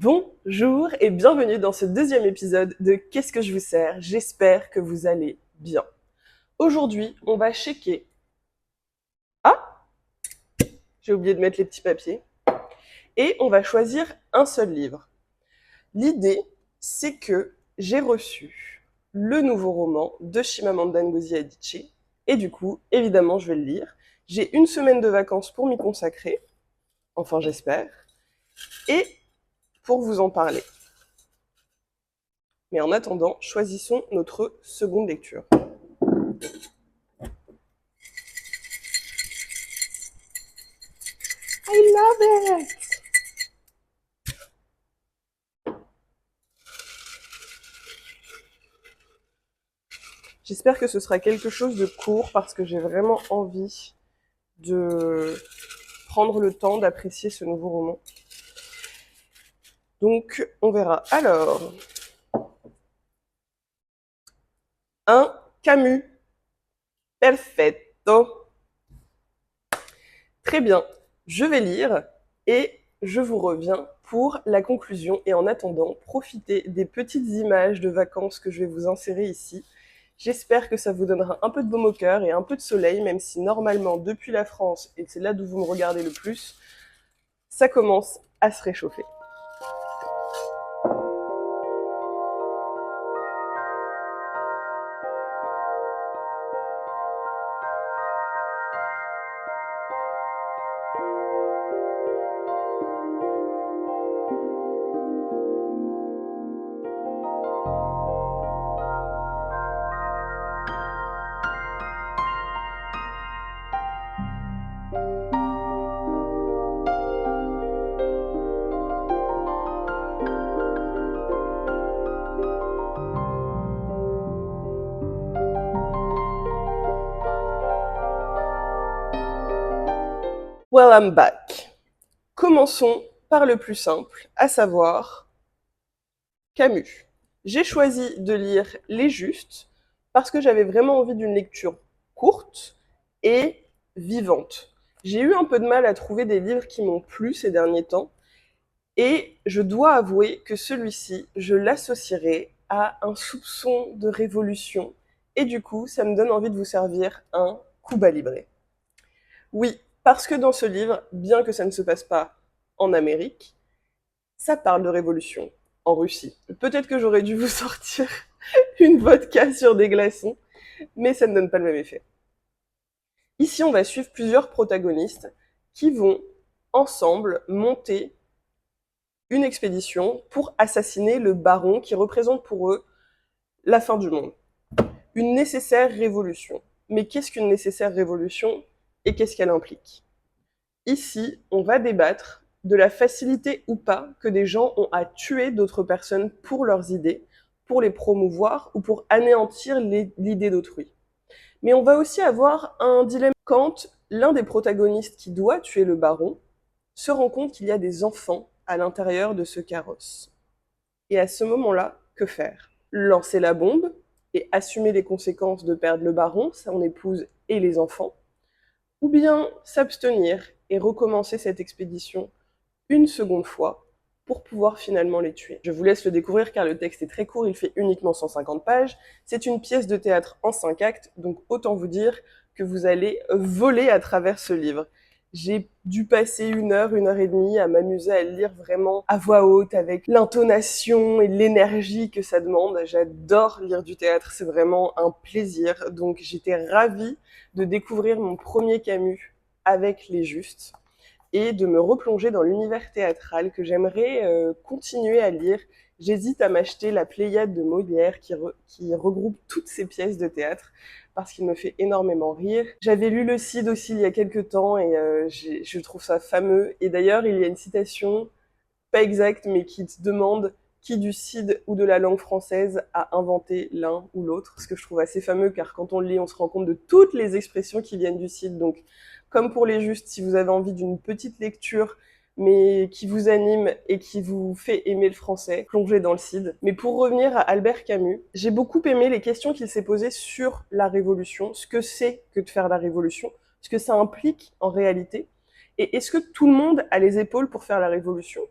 Bonjour et bienvenue dans ce deuxième épisode de Qu'est-ce que je vous sers? J'espère que vous allez bien. Aujourd'hui, on va checker... Ah, j'ai oublié de mettre les petits papiers. Et on va choisir un seul livre. L'idée, c'est que j'ai reçu le nouveau roman de Chimamanda Ngozi Adichie. Et du coup, évidemment, je vais le lire. J'ai une semaine de vacances pour m'y consacrer. Enfin, j'espère. Et pour vous en parler. Mais en attendant, choisissons notre seconde lecture. I love it! J'espère que ce sera quelque chose de court parce que j'ai vraiment envie de prendre le temps d'apprécier ce nouveau roman. Donc, on verra. Alors, un Camus. Perfetto. Très bien. Je vais lire et je vous reviens pour la conclusion. Et en attendant, profitez des petites images de vacances que je vais vous insérer ici. J'espère que ça vous donnera un peu de baume au cœur et un peu de soleil, même si normalement, depuis la France, et c'est là d'où vous me regardez le plus, ça commence à se réchauffer. Well, I'm back. Commençons par le plus simple, à savoir Camus. J'ai choisi de lire Les Justes parce que j'avais vraiment envie d'une lecture courte et vivante. J'ai eu un peu de mal à trouver des livres qui m'ont plu ces derniers temps et je dois avouer que celui-ci, je l'associerai à un soupçon de révolution et du coup, ça me donne envie de vous servir un Cuba Libre. Oui, parce que dans ce livre, bien que ça ne se passe pas en Amérique, ça parle de révolution en Russie. Peut-être que j'aurais dû vous sortir une vodka sur des glaçons, mais ça ne donne pas le même effet. Ici, on va suivre plusieurs protagonistes qui vont ensemble monter une expédition pour assassiner le baron qui représente pour eux la fin du monde. Une nécessaire révolution. Mais qu'est-ce qu'une nécessaire révolution et qu'est-ce qu'elle implique? Ici, on va débattre de la facilité ou pas que des gens ont à tuer d'autres personnes pour leurs idées, pour les promouvoir ou pour anéantir l'idée d'autrui. Mais on va aussi avoir un dilemme quand l'un des protagonistes qui doit tuer le baron se rend compte qu'il y a des enfants à l'intérieur de ce carrosse. Et à ce moment-là, que faire? Lancer la bombe et assumer les conséquences de perdre le baron, son épouse et les enfants, ou bien s'abstenir et recommencer cette expédition une seconde fois pour pouvoir finalement les tuer. Je vous laisse le découvrir car le texte est très court, il fait uniquement 150 pages. C'est une pièce de théâtre en 5 actes, donc autant vous dire que vous allez voler à travers ce livre. J'ai dû passer une heure et demie à m'amuser à le lire vraiment à voix haute avec l'intonation et l'énergie que ça demande. J'adore lire du théâtre, c'est vraiment un plaisir. Donc j'étais ravie de découvrir mon premier Camus avec Les Justes et de me replonger dans l'univers théâtral que j'aimerais continuer à lire. J'hésite à m'acheter la Pléiade de Molière qui regroupe toutes ces pièces de théâtre parce qu'il me fait énormément rire. J'avais lu Le Cid aussi il y a quelques temps et je trouve ça fameux. Et d'ailleurs, il y a une citation, pas exacte, mais qui te demande qui du Cid ou de la langue française a inventé l'un ou l'autre, ce que je trouve assez fameux car quand on le lit, on se rend compte de toutes les expressions qui viennent du Cid. Donc, comme pour les justes, si vous avez envie d'une petite lecture mais qui vous anime et qui vous fait aimer le français, plongez dans le Cid. Mais pour revenir à Albert Camus, j'ai beaucoup aimé les questions qu'il s'est posées sur la révolution, ce que c'est que de faire la révolution, ce que ça implique en réalité, et est-ce que tout le monde a les épaules pour faire la révolution?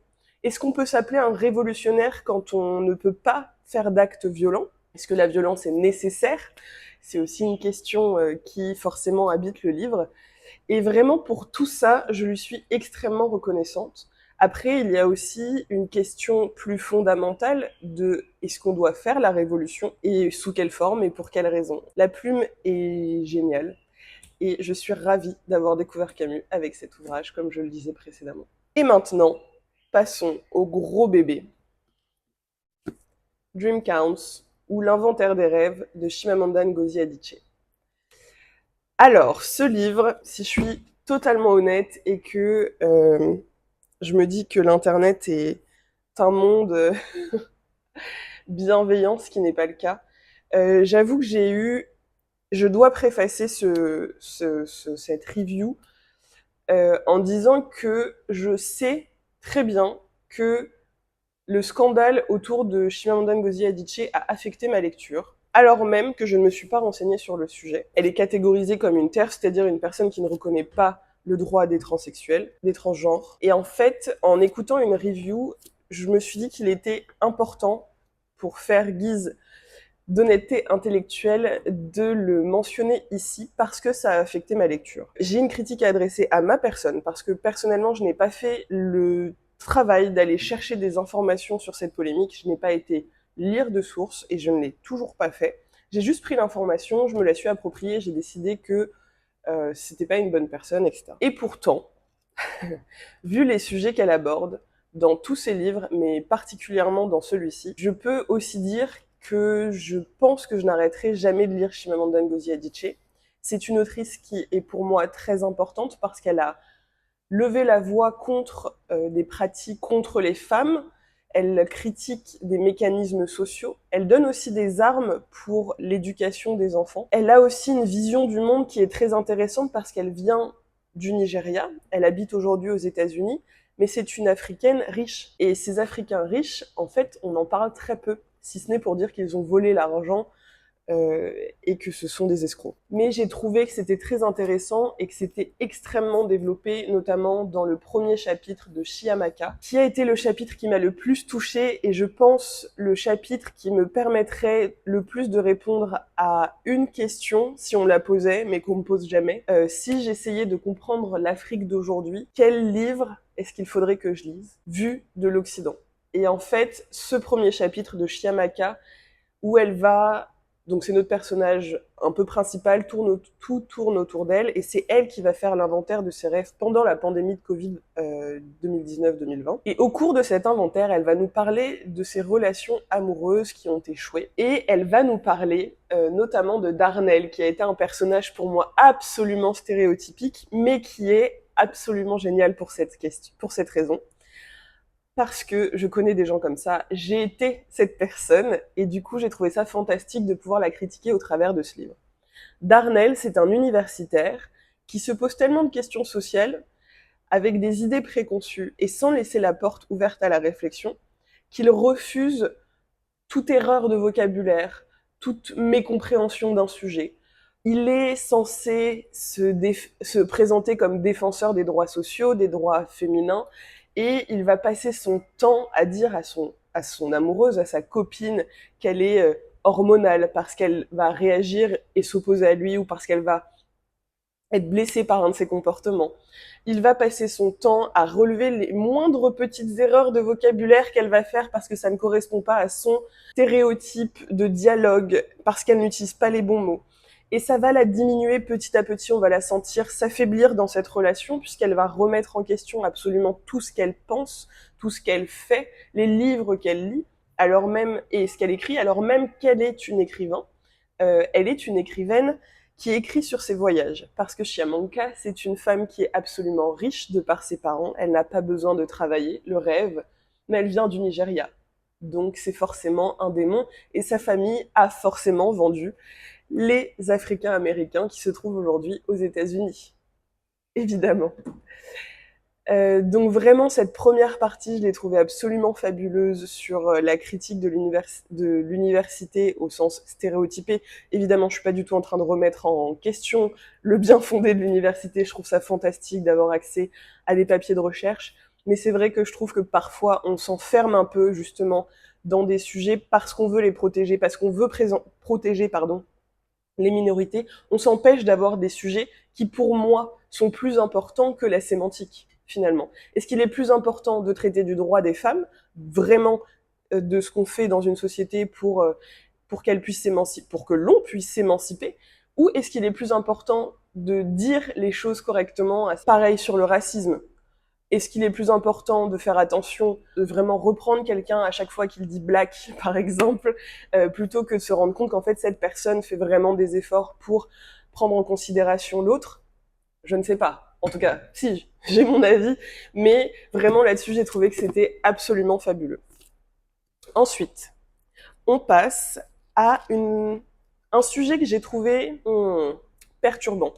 Est-ce qu'on peut s'appeler un révolutionnaire quand on ne peut pas faire d'actes violents? Est-ce que la violence est nécessaire? C'est aussi une question qui forcément habite le livre. Et vraiment, pour tout ça, je lui suis extrêmement reconnaissante. Après, il y a aussi une question plus fondamentale de est-ce qu'on doit faire la révolution et sous quelle forme et pour quelles raisons. La plume est géniale et je suis ravie d'avoir découvert Camus avec cet ouvrage, comme je le disais précédemment. Et maintenant, passons au gros bébé. Dream Counts ou L'inventaire des rêves de Chimamanda Ngozi Adichie. Alors, ce livre, si je suis totalement honnête et que je me dis que l'Internet est un monde bienveillant, ce qui n'est pas le cas, j'avoue que je dois préfacer cette review en disant que je sais très bien que le scandale autour de Chimamanda Ngozi Adichie a affecté ma lecture, alors même que je ne me suis pas renseignée sur le sujet. Elle est catégorisée comme une TERF, c'est-à-dire une personne qui ne reconnaît pas le droit des transsexuels, des transgenres. Et en fait, en écoutant une review, je me suis dit qu'il était important, pour faire guise d'honnêteté intellectuelle, de le mentionner ici parce que ça a affecté ma lecture. J'ai une critique à adresser à ma personne parce que personnellement, je n'ai pas fait le travail d'aller chercher des informations sur cette polémique. Je n'ai pas été lire de sources et je ne l'ai toujours pas fait. J'ai juste pris l'information, je me la suis appropriée, j'ai décidé que c'était pas une bonne personne, etc. Et pourtant, vu les sujets qu'elle aborde dans tous ses livres, mais particulièrement dans celui-ci, je peux aussi dire que je pense que je n'arrêterai jamais de lire Chimamanda Ngozi Adichie. C'est une autrice qui est pour moi très importante parce qu'elle a levé la voix contre des pratiques contre les femmes, elle critique des mécanismes sociaux, elle donne aussi des armes pour l'éducation des enfants. Elle a aussi une vision du monde qui est très intéressante parce qu'elle vient du Nigeria, elle habite aujourd'hui aux États-Unis, mais c'est une Africaine riche. Et ces Africains riches, en fait, on en parle très peu, si ce n'est pour dire qu'ils ont volé l'argent et que ce sont des escrocs. Mais j'ai trouvé que c'était très intéressant et que c'était extrêmement développé, notamment dans le premier chapitre de Chiamaka, qui a été le chapitre qui m'a le plus touchée et je pense le chapitre qui me permettrait le plus de répondre à une question, si on la posait, mais qu'on me pose jamais. Si j'essayais de comprendre l'Afrique d'aujourd'hui, quel livre est-ce qu'il faudrait que je lise, vu de l'Occident? Et en fait, ce premier chapitre de Chiamaka, où elle va... Donc c'est notre personnage un peu principal, tout tourne autour d'elle, et c'est elle qui va faire l'inventaire de ses rêves pendant la pandémie de Covid 2019-2020. Et au cours de cet inventaire, elle va nous parler de ses relations amoureuses qui ont échoué, et elle va nous parler notamment de Darnell, qui a été un personnage pour moi absolument stéréotypique, mais qui est absolument génial pour cette raison. Parce que je connais des gens comme ça, j'ai été cette personne, et du coup j'ai trouvé ça fantastique de pouvoir la critiquer au travers de ce livre. Darnell, c'est un universitaire qui se pose tellement de questions sociales, avec des idées préconçues, et sans laisser la porte ouverte à la réflexion, qu'il refuse toute erreur de vocabulaire, toute mécompréhension d'un sujet. Il est censé se présenter comme défenseur des droits sociaux, des droits féminins, et il va passer son temps à dire à son amoureuse, à sa copine, qu'elle est hormonale, parce qu'elle va réagir et s'opposer à lui, ou parce qu'elle va être blessée par un de ses comportements. Il va passer son temps à relever les moindres petites erreurs de vocabulaire qu'elle va faire parce que ça ne correspond pas à son stéréotype de dialogue, parce qu'elle n'utilise pas les bons mots. Et ça va la diminuer petit à petit, on va la sentir s'affaiblir dans cette relation, puisqu'elle va remettre en question absolument tout ce qu'elle pense, tout ce qu'elle fait, les livres qu'elle lit, alors même, et ce qu'elle écrit, alors même qu'elle est une écrivain. Elle est une écrivaine qui écrit sur ses voyages, parce que Chiamaka, c'est une femme qui est absolument riche de par ses parents, elle n'a pas besoin de travailler, le rêve, mais elle vient du Nigeria. Donc c'est forcément un démon, et sa famille a forcément vendu les Africains américains qui se trouvent aujourd'hui aux États-Unis. Évidemment. Donc vraiment, cette première partie, je l'ai trouvée absolument fabuleuse sur la critique de l'université au sens stéréotypé. Évidemment, je suis pas du tout en train de remettre en question le bien fondé de l'université. Je trouve ça fantastique d'avoir accès à des papiers de recherche. Mais c'est vrai que je trouve que parfois on s'enferme un peu justement dans des sujets parce qu'on veut les protéger, parce qu'on veut protéger les minorités, on s'empêche d'avoir des sujets qui, pour moi, sont plus importants que la sémantique, finalement. Est-ce qu'il est plus important de traiter du droit des femmes, vraiment de ce qu'on fait dans une société pour qu'elles puissent s'émanciper, pour que l'on puisse s'émanciper, ou est-ce qu'il est plus important de dire les choses correctement, pareil sur le racisme? Est-ce qu'il est plus important de faire attention, de vraiment reprendre quelqu'un à chaque fois qu'il dit black, par exemple, plutôt que de se rendre compte qu'en fait cette personne fait vraiment des efforts pour prendre en considération l'autre? Je ne sais pas. En tout cas, si, j'ai mon avis, mais vraiment là-dessus, j'ai trouvé que c'était absolument fabuleux. Ensuite, on passe à un sujet que j'ai trouvé perturbant.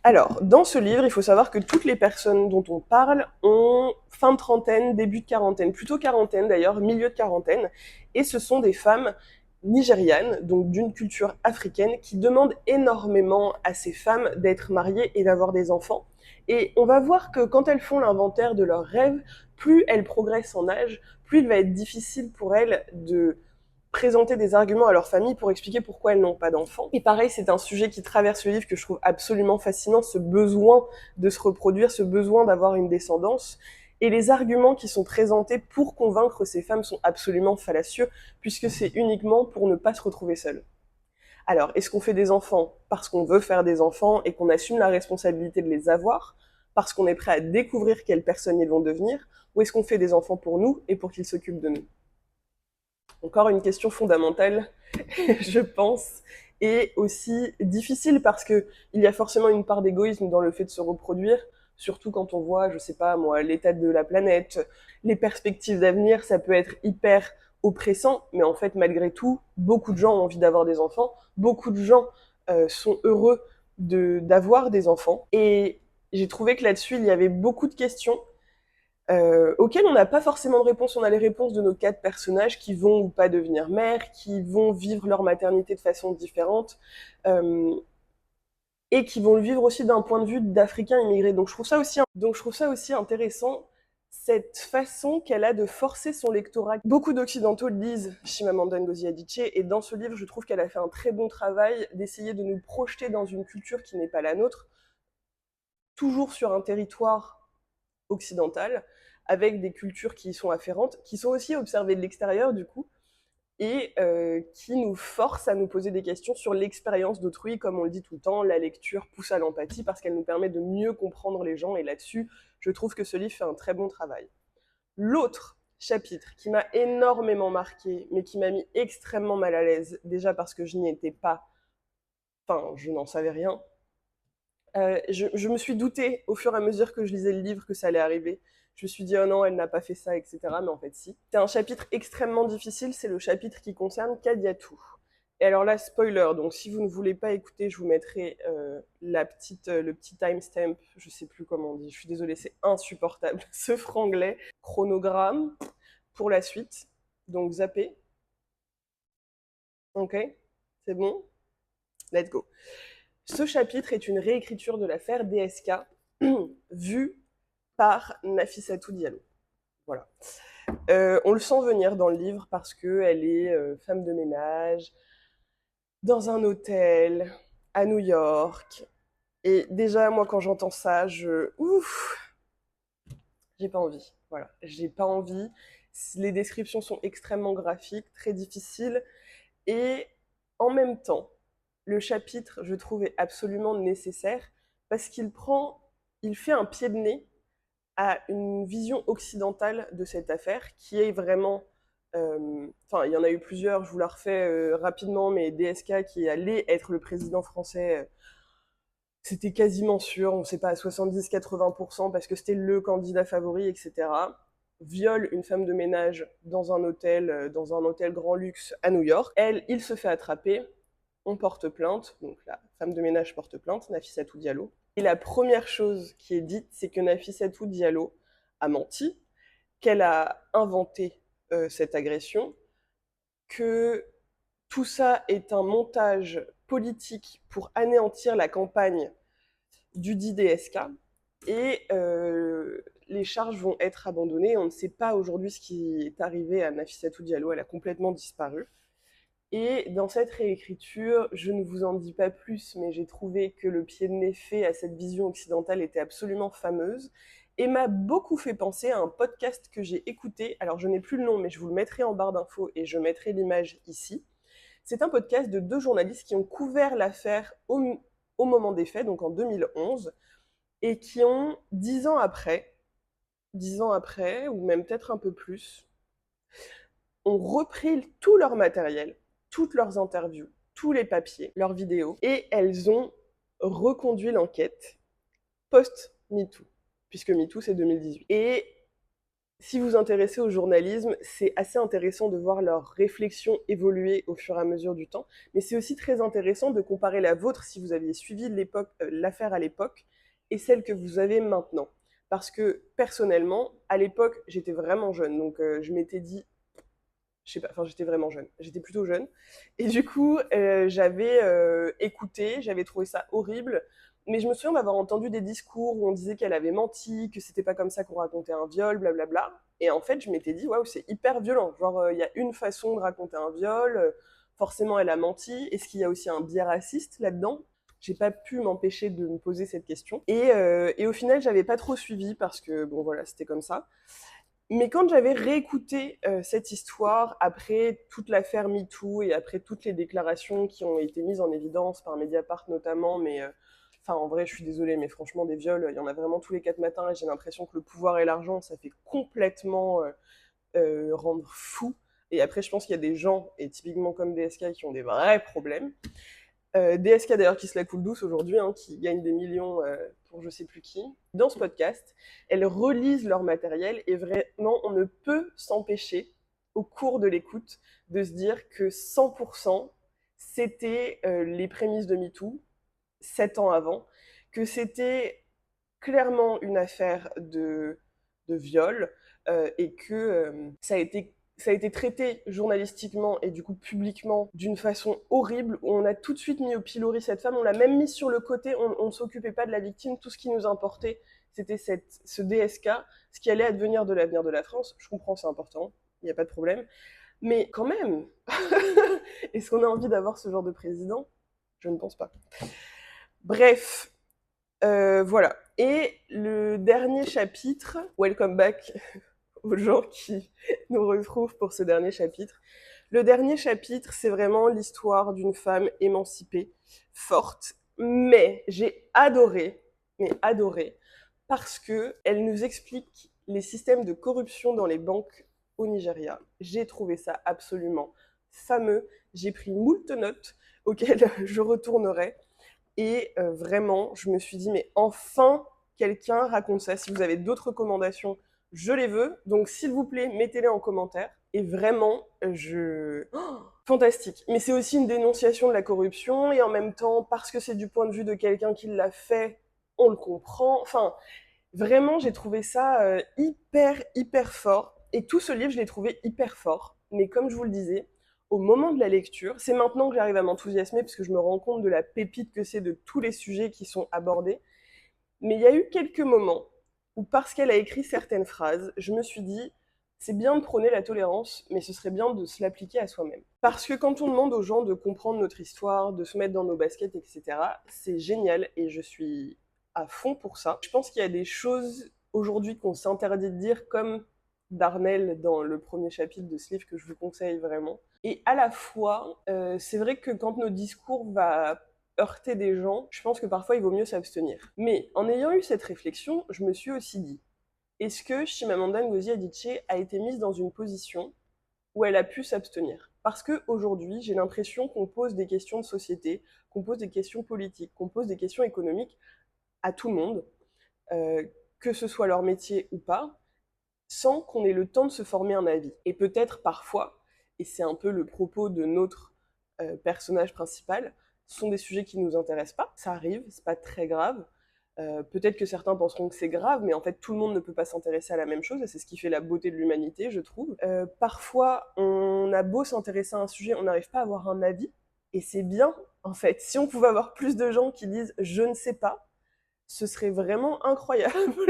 Alors, dans ce livre, il faut savoir que toutes les personnes dont on parle ont fin de trentaine, début de quarantaine, plutôt quarantaine d'ailleurs, milieu de quarantaine, et ce sont des femmes nigérianes, donc d'une culture africaine, qui demandent énormément à ces femmes d'être mariées et d'avoir des enfants. Et on va voir que quand elles font l'inventaire de leurs rêves, plus elles progressent en âge, plus il va être difficile pour elles de présenter des arguments à leur famille pour expliquer pourquoi elles n'ont pas d'enfants. Et pareil, c'est un sujet qui traverse le livre que je trouve absolument fascinant, ce besoin de se reproduire, ce besoin d'avoir une descendance. Et les arguments qui sont présentés pour convaincre ces femmes sont absolument fallacieux, puisque c'est uniquement pour ne pas se retrouver seules. Alors, est-ce qu'on fait des enfants parce qu'on veut faire des enfants et qu'on assume la responsabilité de les avoir, parce qu'on est prêt à découvrir quelles personnes ils vont devenir, ou est-ce qu'on fait des enfants pour nous et pour qu'ils s'occupent de nous? Encore une question fondamentale, je pense, et aussi difficile parce que il y a forcément une part d'égoïsme dans le fait de se reproduire, surtout quand on voit, je sais pas moi, l'état de la planète, les perspectives d'avenir, ça peut être hyper oppressant, mais en fait, malgré tout, beaucoup de gens ont envie d'avoir des enfants, beaucoup de gens sont heureux d'avoir des enfants, et j'ai trouvé que là-dessus, il y avait beaucoup de questions auxquelles on n'a pas forcément de réponse. On a les réponses de nos 4 personnages qui vont ou pas devenir mères, qui vont vivre leur maternité de façon différente, euh, et qui vont le vivre aussi d'un point de vue d'Africains immigrés. Donc je trouve ça aussi intéressant, cette façon qu'elle a de forcer son lectorat. Beaucoup d'Occidentaux lisent Chimamanda Ngozi Adichie, et dans ce livre, je trouve qu'elle a fait un très bon travail d'essayer de nous projeter dans une culture qui n'est pas la nôtre, toujours sur un territoire occidentale, avec des cultures qui y sont afférentes, qui sont aussi observées de l'extérieur du coup, et qui nous forcent à nous poser des questions sur l'expérience d'autrui. Comme on le dit tout le temps, la lecture pousse à l'empathie parce qu'elle nous permet de mieux comprendre les gens, et là-dessus, je trouve que ce livre fait un très bon travail. L'autre chapitre qui m'a énormément marqué, mais qui m'a mis extrêmement mal à l'aise, déjà parce que je n'y étais pas, enfin, je n'en savais rien, je me suis doutée au fur et à mesure que je lisais le livre que ça allait arriver. Je me suis dit, oh non, elle n'a pas fait ça, etc. Mais en fait, si. C'est un chapitre extrêmement difficile, c'est le chapitre qui concerne Kadiatou. Et alors là, spoiler, donc si vous ne voulez pas écouter, je vous mettrai le petit timestamp, je sais plus comment on dit, je suis désolée, c'est insupportable, ce franglais. Chronogramme pour la suite, donc zappé. Ok, c'est bon? Let's go. Ce chapitre est une réécriture de l'affaire DSK vue par Nafissatou Diallo. Voilà. On le sent venir dans le livre parce qu'elle est femme de ménage dans un hôtel à New York. Et déjà, moi, quand j'entends ça, j'ai pas envie. Voilà, j'ai pas envie. Les descriptions sont extrêmement graphiques, très difficiles. Et en même temps, le chapitre, je trouve, est absolument nécessaire parce il fait un pied de nez à une vision occidentale de cette affaire qui est vraiment, enfin, il y en a eu plusieurs, je vous la refais rapidement, mais DSK qui allait être le président français, c'était quasiment sûr, on ne sait pas, à 70-80%, parce que c'était le candidat favori, etc. Viole une femme de ménage dans un hôtel grand luxe à New York. Elle, il se fait attraper, on porte plainte, donc la femme de ménage porte plainte, Nafissatou Diallo. Et la première chose qui est dite, c'est que Nafissatou Diallo a menti, qu'elle a inventé cette agression, que tout ça est un montage politique pour anéantir la campagne du dit DSK. Et les charges vont être abandonnées. On ne sait pas aujourd'hui ce qui est arrivé à Nafissatou Diallo, elle a complètement disparu. Et dans cette réécriture, je ne vous en dis pas plus, mais j'ai trouvé que le pied de nez fait à cette vision occidentale était absolument fameuse et m'a beaucoup fait penser à un podcast que j'ai écouté. Alors je n'ai plus le nom, mais je vous le mettrai en barre d'infos et je mettrai l'image ici. C'est un podcast de 2 journalistes qui ont couvert l'affaire au moment des faits, donc en 2011, et qui ont 10 ans après, ou même peut-être un peu plus, ont repris tout leur matériel, toutes leurs interviews, tous les papiers, leurs vidéos, et elles ont reconduit l'enquête post-MeToo, puisque MeToo c'est 2018. Et si vous vous intéressez au journalisme, c'est assez intéressant de voir leurs réflexions évoluer au fur et à mesure du temps, mais c'est aussi très intéressant de comparer la vôtre, si vous aviez suivi l'affaire à l'époque, et celle que vous avez maintenant. Parce que personnellement, à l'époque, j'étais vraiment jeune, donc je m'étais dit, je sais pas, enfin j'étais vraiment jeune, j'étais plutôt jeune, et du coup j'avais écouté, j'avais trouvé ça horrible, mais je me souviens d'avoir entendu des discours où on disait qu'elle avait menti, que c'était pas comme ça qu'on racontait un viol, blablabla, et en fait je m'étais dit waouh c'est hyper violent, genre il y a une façon de raconter un viol, forcément elle a menti, est-ce qu'il y a aussi un biais raciste là-dedans? J'ai pas pu m'empêcher de me poser cette question, et au final j'avais pas trop suivi parce que bon voilà c'était comme ça. Mais quand j'avais réécouté cette histoire, après toute l'affaire MeToo et après toutes les déclarations qui ont été mises en évidence par Mediapart notamment, mais enfin en vrai je suis désolée, mais franchement des viols, il y en a vraiment tous les 4 matins et j'ai l'impression que le pouvoir et l'argent, ça fait complètement rendre fou. Et après je pense qu'il y a des gens, et typiquement comme DSK, qui ont des vrais problèmes. DSK d'ailleurs qui se la coule douce aujourd'hui, hein, qui gagne des millions pour je sais plus qui. Dans ce podcast, elles relisent leur matériel et vraiment on ne peut s'empêcher au cours de l'écoute de se dire que 100% c'était les prémices de MeToo, 7 ans avant, que c'était clairement une affaire de viol et que ça a été traité journalistiquement et du coup publiquement d'une façon horrible, où on a tout de suite mis au pilori cette femme, on l'a même mis sur le côté, on ne s'occupait pas de la victime, tout ce qui nous importait, c'était ce DSK, ce qui allait advenir de l'avenir de la France. Je comprends, c'est important, il n'y a pas de problème. Mais quand même, est-ce qu'on a envie d'avoir ce genre de président? Je ne pense pas. Bref, voilà. Et le dernier chapitre, welcome back aux gens qui nous retrouvent pour ce dernier chapitre. Le dernier chapitre, c'est vraiment l'histoire d'une femme émancipée, forte, mais j'ai adoré, parce que elle nous explique les systèmes de corruption dans les banques au Nigeria. J'ai trouvé ça absolument fameux. J'ai pris moult notes auxquelles je retournerai. Et vraiment, je me suis dit, mais enfin, quelqu'un raconte ça. Si vous avez d'autres recommandations, je les veux. Donc, s'il vous plaît, mettez-les en commentaire. Et vraiment, fantastique. Mais c'est aussi une dénonciation de la corruption. Et en même temps, parce que c'est du point de vue de quelqu'un qui l'a fait, on le comprend. Enfin, vraiment, j'ai trouvé ça hyper, hyper fort. Et tout ce livre, je l'ai trouvé hyper fort. Mais comme je vous le disais, au moment de la lecture, c'est maintenant que j'arrive à m'enthousiasmer parce que je me rends compte de la pépite que c'est de tous les sujets qui sont abordés. Mais il y a eu quelques moments où, parce qu'elle a écrit certaines phrases, je me suis dit, c'est bien de prôner la tolérance, mais ce serait bien de se l'appliquer à soi-même. Parce que quand on demande aux gens de comprendre notre histoire, de se mettre dans nos baskets, etc., c'est génial et je suis à fond pour ça. Je pense qu'il y a des choses aujourd'hui qu'on s'interdit de dire, comme Darnell dans le premier chapitre de ce livre que je vous conseille vraiment. Et à la fois, c'est vrai que quand notre discours va heurter des gens, je pense que parfois il vaut mieux s'abstenir. Mais en ayant eu cette réflexion, je me suis aussi dit, est-ce que Chimamanda Ngozi Adichie a été mise dans une position où elle a pu s'abstenir? Parce qu'aujourd'hui, j'ai l'impression qu'on pose des questions de société, qu'on pose des questions politiques, qu'on pose des questions économiques à tout le monde, euh, que ce soit leur métier ou pas, sans qu'on ait le temps de se former un avis. Et peut-être parfois, et c'est un peu le propos de notre personnage principal, ce sont des sujets qui ne nous intéressent pas, ça arrive, c'est pas très grave. Peut-être que certains penseront que c'est grave, mais en fait tout le monde ne peut pas s'intéresser à la même chose, et c'est ce qui fait la beauté de l'humanité, je trouve. Parfois, on a beau s'intéresser à un sujet, on n'arrive pas à avoir un avis, et c'est bien, en fait. Si on pouvait avoir plus de gens qui disent « je ne sais pas », ce serait vraiment incroyable.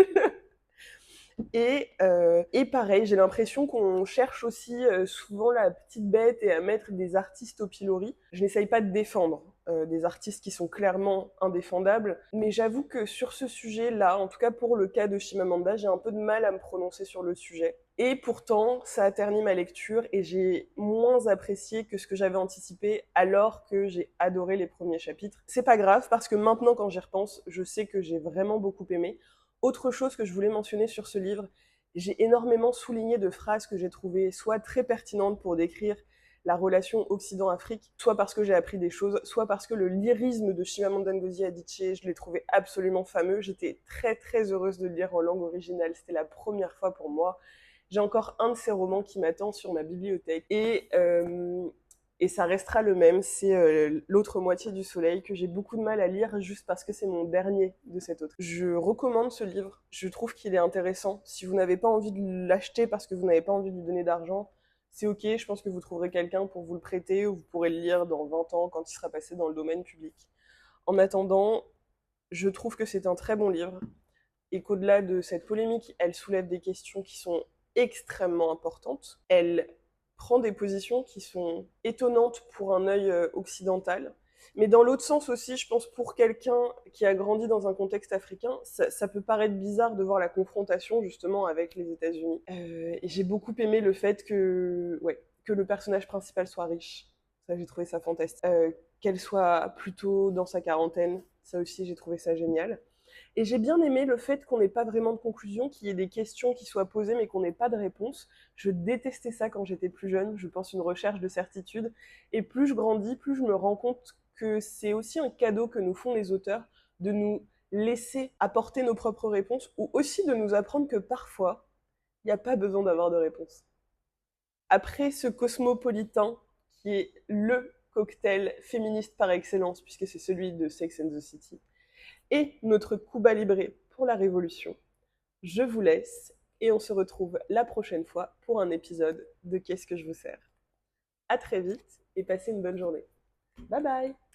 Et pareil, j'ai l'impression qu'on cherche aussi souvent la petite bête et à mettre des artistes au pilori. Je n'essaye pas de défendre des artistes qui sont clairement indéfendables, mais j'avoue que sur ce sujet-là, en tout cas pour le cas de Chimamanda, j'ai un peu de mal à me prononcer sur le sujet. Et pourtant, ça a terni ma lecture et j'ai moins apprécié que ce que j'avais anticipé alors que j'ai adoré les premiers chapitres. C'est pas grave parce que maintenant quand j'y repense, je sais que j'ai vraiment beaucoup aimé. Autre chose que je voulais mentionner sur ce livre, j'ai énormément souligné de phrases que j'ai trouvées soit très pertinentes pour décrire la relation Occident-Afrique, soit parce que j'ai appris des choses, soit parce que le lyrisme de Chimamanda Ngozi Adichie, je l'ai trouvé absolument fameux. J'étais très très heureuse de le lire en langue originale, c'était la première fois pour moi. J'ai encore un de ces romans qui m'attend sur ma bibliothèque et ça restera le même, c'est L'autre moitié du soleil que j'ai beaucoup de mal à lire juste parce que c'est mon dernier de cet autre. Je recommande ce livre, je trouve qu'il est intéressant. Si vous n'avez pas envie de l'acheter parce que vous n'avez pas envie de lui donner d'argent, c'est ok, je pense que vous trouverez quelqu'un pour vous le prêter ou vous pourrez le lire dans 20 ans quand il sera passé dans le domaine public. En attendant, je trouve que c'est un très bon livre et qu'au-delà de cette polémique, elle soulève des questions qui sont extrêmement importantes. Elle prend des positions qui sont étonnantes pour un œil occidental. Mais dans l'autre sens aussi, je pense pour quelqu'un qui a grandi dans un contexte africain, ça peut paraître bizarre de voir la confrontation justement avec les États-Unis. Et j'ai beaucoup aimé le fait que le personnage principal soit riche. Ça, j'ai trouvé ça fantastique. Qu'elle soit plutôt dans sa quarantaine, ça aussi, j'ai trouvé ça génial. Et j'ai bien aimé le fait qu'on n'ait pas vraiment de conclusion, qu'il y ait des questions qui soient posées mais qu'on n'ait pas de réponse. Je détestais ça quand j'étais plus jeune, je pense une recherche de certitude. Et plus je grandis, plus je me rends compte que c'est aussi un cadeau que nous font les auteurs de nous laisser apporter nos propres réponses ou aussi de nous apprendre que parfois, il n'y a pas besoin d'avoir de réponse. Après ce cosmopolitain qui est le cocktail féministe par excellence, puisque c'est celui de Sex and the City, et notre Cuba Libre pour la Révolution. Je vous laisse et on se retrouve la prochaine fois pour un épisode de Qu'est-ce que je vous sers. À très vite et passez une bonne journée. Bye bye!